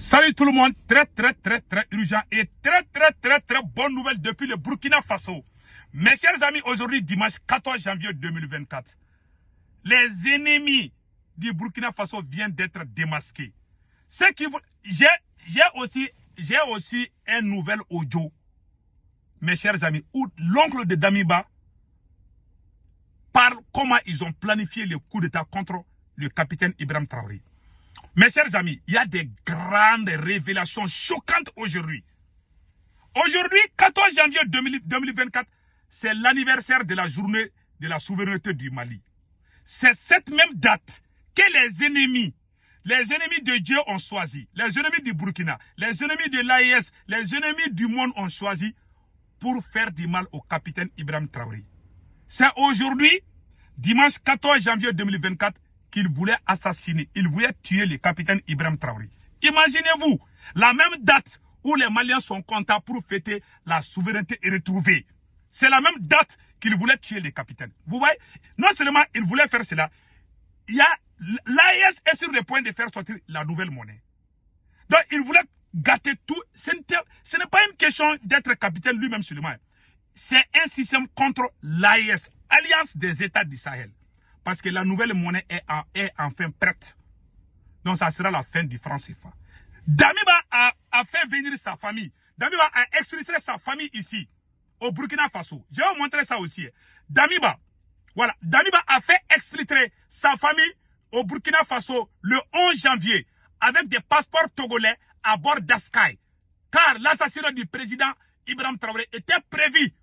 Salut tout le monde, très urgent et très bonne nouvelle depuis le Burkina Faso. Mes chers amis, aujourd'hui dimanche 14 janvier 2024, les ennemis du Burkina Faso viennent d'être démasqués. J'ai aussi un nouvel audio, mes chers amis, où l'oncle de Damiba parle comment ils ont planifié le coup d'État contre le capitaine Ibrahim Traoré. Mes chers amis, il y a des grandes révélations choquantes aujourd'hui. Aujourd'hui, 14 janvier 2024, c'est l'anniversaire de la journée de la souveraineté du Mali. C'est cette même date que les ennemis de Dieu ont choisi, les ennemis du Burkina, les ennemis de l'AES, les ennemis du monde ont choisi pour faire du mal au capitaine Ibrahim Traoré. C'est aujourd'hui, dimanche 14 janvier 2024, qu'il voulait assassiner, il voulait tuer le capitaine Ibrahim Traoré. Imaginez-vous, la même date où les Maliens sont contents pour fêter la souveraineté retrouvée. C'est la même date qu'il voulait tuer le capitaine. Vous voyez, non seulement il voulait faire cela, l'AES est sur le point de faire sortir la nouvelle monnaie. Donc il voulait gâter tout. Ce n'est pas une question d'être capitaine lui-même seulement. C'est un système contre l'AES, Alliance des États du Sahel. Parce que la nouvelle monnaie est enfin prête. Donc ça sera la fin du franc CFA. Damiba a fait venir sa famille. Damiba a exfiltré sa famille ici, au Burkina Faso. Je vais vous montrer ça aussi. Damiba a fait exfiltrer sa famille au Burkina Faso le 11 janvier avec des passeports togolais à bord d'Askai. Car l'assassinat du président Ibrahim Traoré était prévu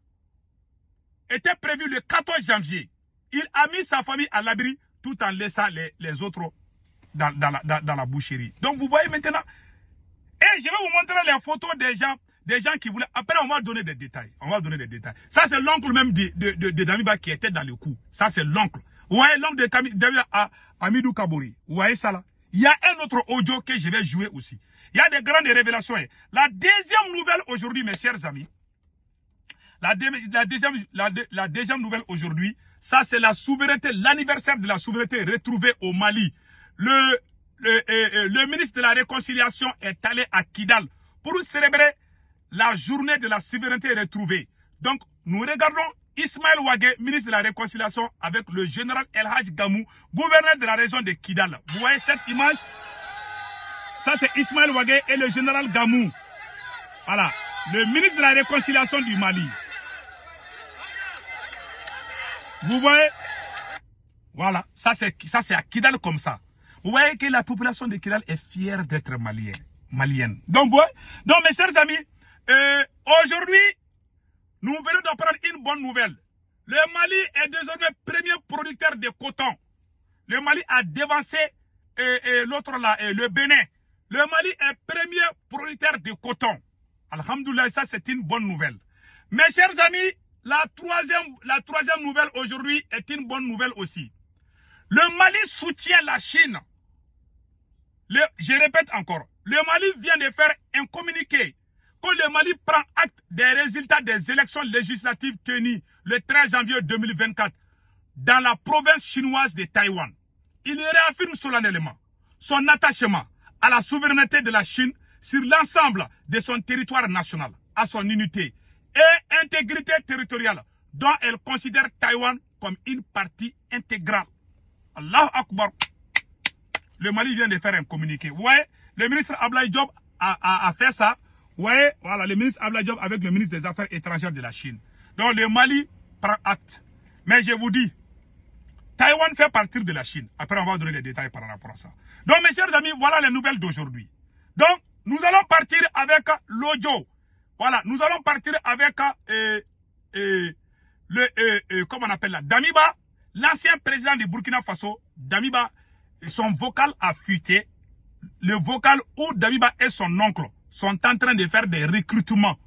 le 14 janvier. Il a mis sa famille à l'abri tout en laissant les autres dans la boucherie. Donc vous voyez maintenant. Et je vais vous montrer les photos des gens qui voulaient. Après on va donner des détails. Ça c'est l'oncle même de Damiba qui était dans le coup. Ça c'est l'oncle. Vous voyez l'oncle de Damiba Amidou Kabori. Vous voyez ça là. Il y a un autre audio que je vais jouer aussi. Il y a des grandes révélations. La deuxième nouvelle aujourd'hui, mes chers amis. La deuxième nouvelle aujourd'hui, ça c'est la souveraineté, l'anniversaire de la souveraineté retrouvée au Mali. Le ministre de la Réconciliation est allé à Kidal pour célébrer la journée de la souveraineté retrouvée. Donc, nous regardons Ismaël Ouagué, ministre de la Réconciliation, avec le général El Hadj Gamou, gouverneur de la région de Kidal. Vous voyez cette image? Ça c'est Ismaël Ouagué et le général Gamou. Voilà, le ministre de la Réconciliation du Mali. Vous voyez? Voilà, ça c'est à Kidal comme ça. Vous voyez que la population de Kidal est fière d'être malienne. Donc, mes chers amis, aujourd'hui, nous venons d'apprendre une bonne nouvelle. Le Mali est désormais premier producteur de coton. Le Mali a dévancé l'autre là, le Bénin. Le Mali est premier producteur de coton. Alhamdoulilah, ça c'est une bonne nouvelle. Mes chers amis, la troisième nouvelle aujourd'hui est une bonne nouvelle aussi. Le Mali soutient la Chine. Je répète encore, le Mali vient de faire un communiqué que le Mali prend acte des résultats des élections législatives tenues le 13 janvier 2024 dans la province chinoise de Taïwan. Il réaffirme solennellement son attachement à la souveraineté de la Chine sur l'ensemble de son territoire national, à son unité et intégrité territoriale, dont elle considère Taïwan comme une partie intégrale. Allahu Akbar. Le Mali vient de faire un communiqué. Vous voyez, le ministre Abdoulaye Diop a fait ça. Vous voyez, voilà, le ministre Abdoulaye Diop avec le ministre des Affaires étrangères de la Chine. Donc le Mali prend acte. Mais je vous dis, Taïwan fait partie de la Chine. Après, on va donner des détails par rapport à ça. Donc mes chers amis, voilà les nouvelles d'aujourd'hui. Donc, nous allons partir avec l'audio. Voilà, nous allons partir avec comment on appelle là, Damiba, l'ancien président du Burkina Faso. Damiba, son vocal a fuité. Le vocal où Damiba et son oncle sont en train de faire des recrutements.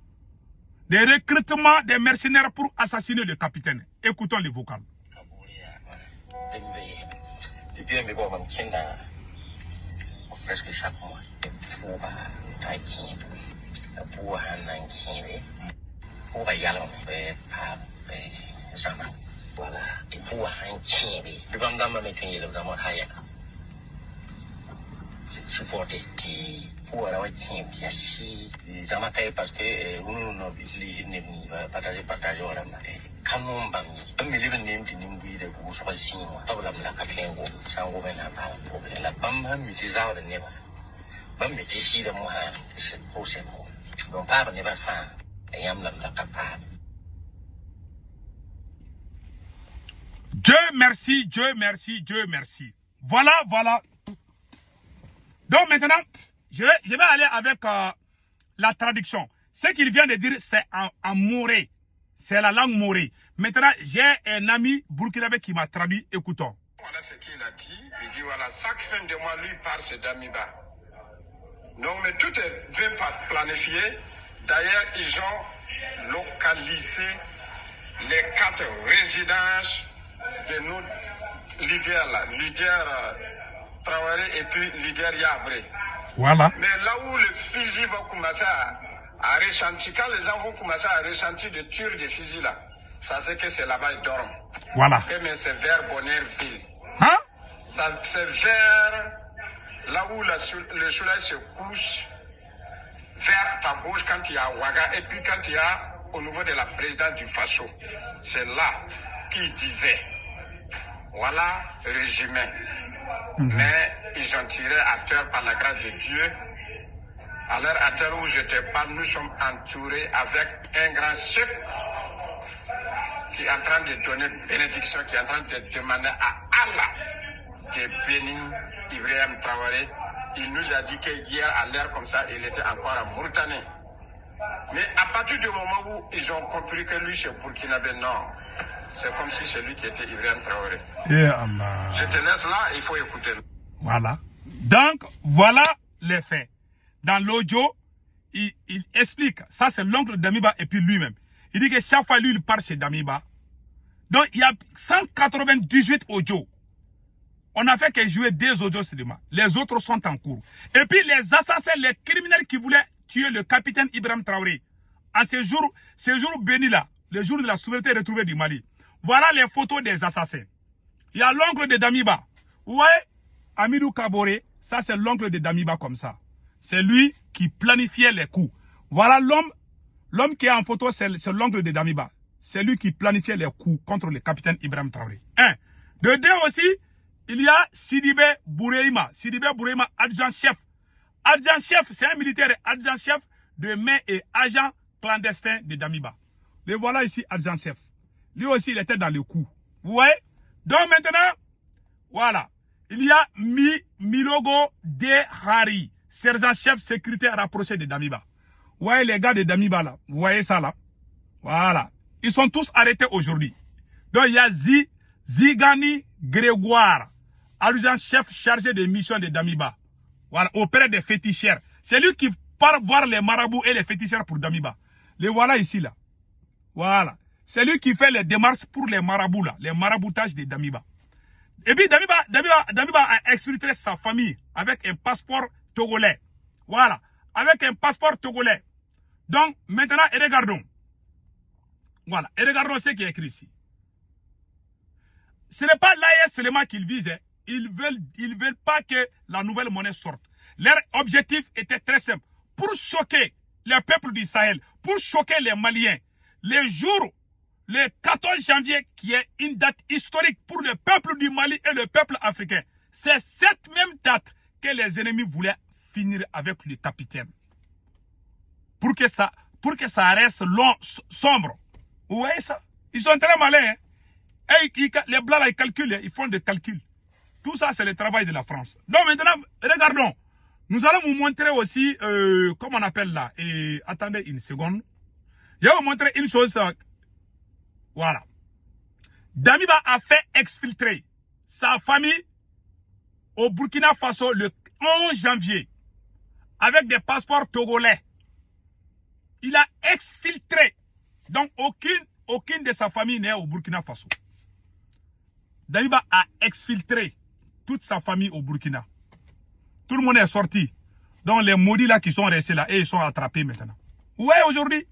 Des recrutements des mercenaires pour assassiner le capitaine. Écoutons le vocal. pour avoir tiens bien si ça m'a fait parce que nous nous utilisons les partager voilà canon bami mais les venem qui nous dit de vous choisir pas la quatrième go ça on va pas problème la bam mi des heures de neba bam mi des si de moi c'est possible donc pas ne pas faire et am la capable. Dieu merci, Dieu merci, Dieu merci. Voilà, voilà. Donc maintenant, je vais aller avec la traduction. Ce qu'il vient de dire, c'est en moré. C'est la langue morée. Maintenant, j'ai un ami burkinabé qui m'a traduit. Écoutons. Voilà ce qu'il a dit. Il dit voilà, chaque fin de mois, lui part chez Damiba. Donc, mais tout est bien planifié. D'ailleurs, ils ont localisé les 4 résidences de nos leaders là. Leader Traoré et puis leader Yabré. Voilà. Mais là où le fusil va commencer à ressentir, quand les gens vont commencer à ressentir de tirs de fusil là, ça c'est que c'est là-bas ils dorment. Voilà. Mais c'est vers Bonnerville. Hein? C'est vers là où le soleil se couche, vers ta gauche quand il y a Ouaga et puis quand il y a au niveau de la présidence du Faso. C'est là qu'il disait. Voilà le résumé. Mais ils ont tiré à terre par la grâce de Dieu. À l'heure à terre où je te parle, nous sommes entourés avec un grand chef qui est en train de donner bénédiction, qui est en train de demander à Allah de bénir Ibrahim Traoré. Il nous a dit que hier, à l'heure comme ça, il était encore à Mauritanie. Mais à partir du moment où ils ont compris que lui, c'est Burkinabé, non. C'est comme si c'est lui qui était Ibrahim Traoré. Je te laisse là, il faut écouter. Voilà. Donc, voilà les faits. Dans l'audio, il explique. Ça, c'est l'oncle de Damiba et puis lui-même. Il dit que chaque fois, lui, il part chez Damiba. Donc, il y a 198 audios. On a fait que jouer 2 audios seulement. Les autres sont en cours. Et puis, les assassins, les criminels qui voulaient tuer le capitaine Ibrahim Traoré, en ce jour béni là, le jour de la souveraineté retrouvée du Mali. Voilà les photos des assassins. Il y a l'oncle de Damiba. Ouais, Amidou Kaboré, ça c'est l'oncle de Damiba comme ça. C'est lui qui planifiait les coups. Voilà l'homme qui est en photo, c'est l'oncle de Damiba. C'est lui qui planifiait les coups contre le capitaine Ibrahim Traoré. 1. De 2 aussi, il y a Sidibé Boureima. Sidibé Boureima, adjudant-chef. Adjudant-chef, c'est un militaire adjudant-chef de main et agent clandestin de Damiba. Le voilà ici, adjudant-chef. Lui aussi, il était dans le coup. Vous voyez? Donc maintenant, voilà. Il y a Milogo Dehari, sergent-chef sécurité rapproché de Damiba. Vous voyez les gars de Damiba là? Vous voyez ça là? Voilà. Ils sont tous arrêtés aujourd'hui. Donc il y a Zigani Grégoire, adjudant-chef chargé de mission de Damiba. Voilà, auprès des féticheurs. C'est lui qui part voir les marabouts et les féticheurs pour Damiba. Les voilà ici là. Voilà. C'est lui qui fait les démarches pour les marabouts là, les maraboutages de Damiba. Et puis Damiba a exfiltré sa famille avec un passeport togolais. Voilà, avec un passeport togolais. Donc maintenant, regardons. Voilà, et regardons ce qui est écrit ici. Ce n'est pas l'AES seulement qu'ils visent. Hein. Ils veulent pas que la nouvelle monnaie sorte. Leur objectif était très simple. Pour choquer les peuples du Sahel, pour choquer les Maliens, le 14 janvier, qui est une date historique pour le peuple du Mali et le peuple africain. C'est cette même date que les ennemis voulaient finir avec le capitaine. Pour que ça reste sombre. Vous voyez ça? Ils sont très malins. Hein? Et les blancs là, ils calculent, ils font des calculs. Tout ça, c'est le travail de la France. Donc maintenant, regardons. Nous allons vous montrer aussi, comment on appelle là. Et attendez une seconde. Je vais vous montrer une chose. Voilà. Damiba a fait exfiltrer sa famille au Burkina Faso le 11 janvier avec des passeports togolais. Il a exfiltré. Donc aucune de sa famille n'est au Burkina Faso. Damiba a exfiltré toute sa famille au Burkina. Tout le monde est sorti. Donc les maudits là qui sont restés là, et ils sont attrapés maintenant. Vous voyez aujourd'hui?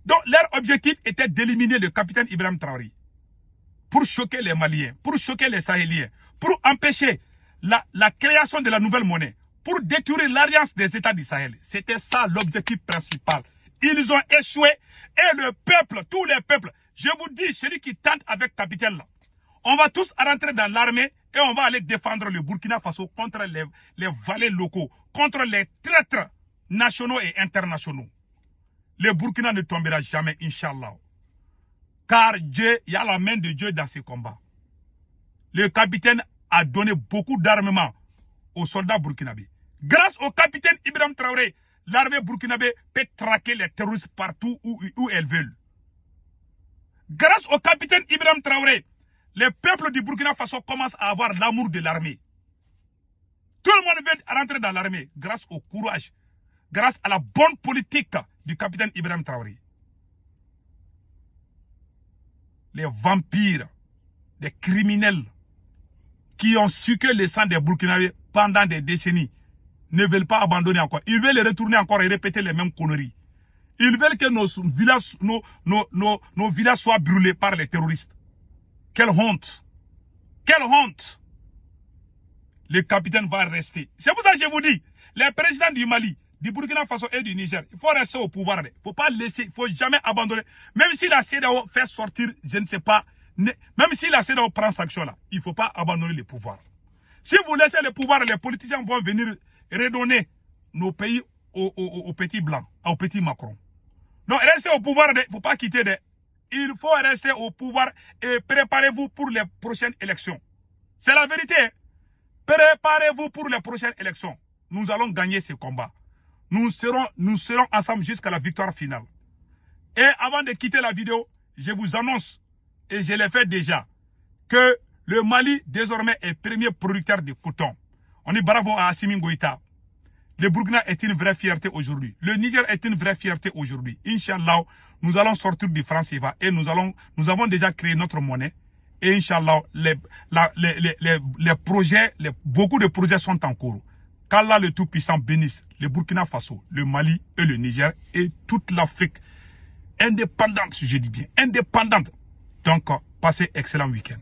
Donc leur objectif était d'éliminer le capitaine Ibrahim Traoré. Pour choquer les Maliens, pour choquer les Sahéliens, pour empêcher la création de la nouvelle monnaie, pour détruire l'alliance des États du Sahel. C'était ça l'objectif principal. Ils ont échoué et le peuple, tous les peuples, je vous dis, celui qui tente avec capitaine là, on va tous rentrer dans l'armée et on va aller défendre le Burkina Faso contre les valets locaux, contre les traîtres nationaux et internationaux. Le Burkina ne tombera jamais, Inch'Allah. Car Dieu, il y a la main de Dieu dans ces combats. Le capitaine a donné beaucoup d'armement aux soldats burkinabés. Grâce au capitaine Ibrahim Traoré, l'armée burkinabé peut traquer les terroristes partout où elles veulent. Grâce au capitaine Ibrahim Traoré, les peuples du Burkina Faso commencent à avoir l'amour de l'armée. Tout le monde veut rentrer dans l'armée grâce au courage, grâce à la bonne politique du capitaine Ibrahim Traoré. Les vampires, les criminels qui ont sucé le sang des Burkinabés pendant des décennies ne veulent pas abandonner encore. Ils veulent retourner encore et répéter les mêmes conneries. Ils veulent que nos villages soient brûlés par les terroristes. Quelle honte! Quelle honte! Le capitaine va rester. C'est pour ça que je vous dis, les présidents du Mali, du Burkina Faso et du Niger, il faut rester au pouvoir. Il ne faut pas laisser, il ne faut jamais abandonner. Même si la CEDEAO fait sortir, je ne sais pas, même si la CEDEAO prend sanction là, il ne faut pas abandonner le pouvoir. Si vous laissez le pouvoir, les politiciens vont venir redonner nos pays aux petits blancs, aux petits Macron. Donc restez au pouvoir, il ne faut pas quitter. Il faut rester au pouvoir et préparez-vous pour les prochaines élections. C'est la vérité. Préparez-vous pour les prochaines élections. Nous allons gagner ce combat. Nous serons ensemble jusqu'à la victoire finale. Et avant de quitter la vidéo, je vous annonce, et je l'ai fait déjà, que le Mali désormais est premier producteur de coton. On dit bravo à Assimi Goïta. Le Burkina est une vraie fierté aujourd'hui. Le Niger est une vraie fierté aujourd'hui. Inch'Allah, nous allons sortir du franc CFA et nous avons déjà créé notre monnaie. Et Inch'Allah, beaucoup de projets sont en cours. Qu'Allah le Tout-Puissant bénisse le Burkina Faso, le Mali et le Niger et toute l'Afrique indépendante, je dis bien, indépendante. Donc, passez excellent week-end.